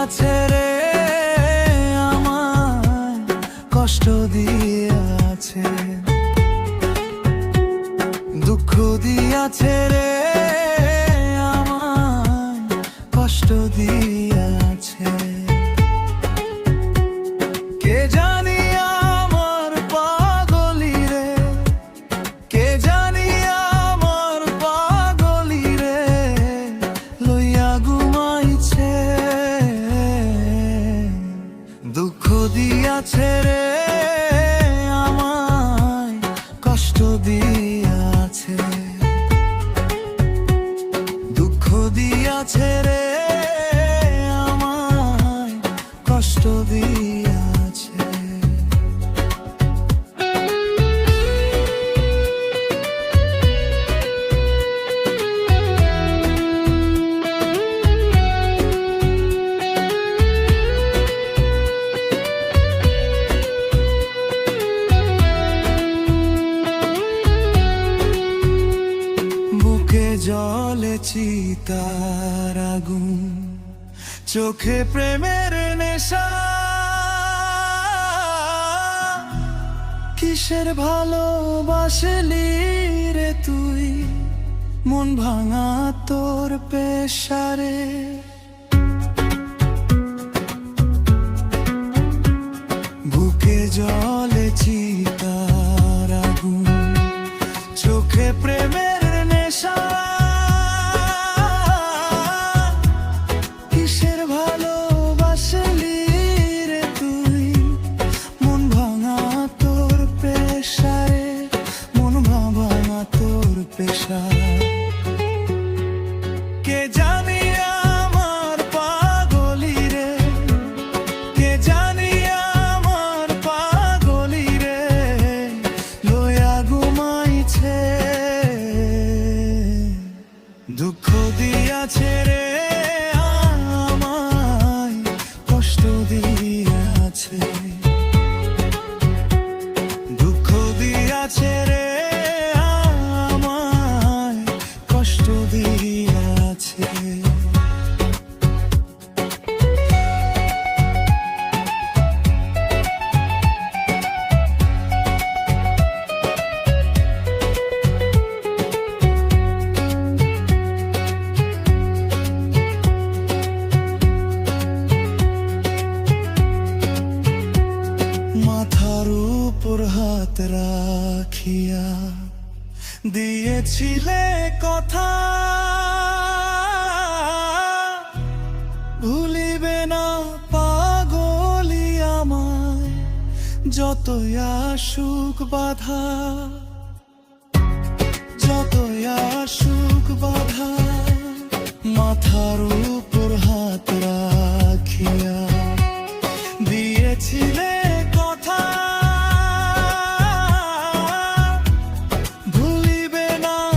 দিয়াছে রে আমায়, কষ্ট দিয়াছে, দুঃখ দিয়াছে রে আমায়, কষ্ট দিয়াছে। কে জানি আমার পাগলি রে, কে জানি আমার পাগলি রে, লইয়া ঘুমাইছে, দুঃখ দিয়াছে রে আমায়, কষ্ট দিয়াছে, দুঃখ দিয়াছে রে আমায়, কষ্ট দিয়াছে। বুকে জ্বলে চিতার আগুন, চোখে প্রেমের নেশা, কিসের ভালোবাসলি রে তুই, মন ভাঙা তোর পেশারে। বুকে জ্বলে চিতার আগুন, চোখে প্রেমের নেশা, কিসের ভালোবাসলি রে তুই, মন ভাঙা তোর পেশারে, মন ভাঙা তোর পেশারে। কে জানি আমার পাগলি রে, কে জানি আমার পাগলি রে, লইয়া ঘুমাইছে, দুঃখ দিয়াছে রে আমায়, কষ্ট দিয়াছে, দুঃখ দিয়াছে রে আমায়, কষ্ট দিয়াছে। মাথার উপর হাত রাখিয়া দিয়েছিলে কথা, ভুলিবে না পাগলি আমায়, যতই আসুক বাধা, যতই আসুক বাধা। মাথার উপর হাত রাখিয়া দিয়েছিলে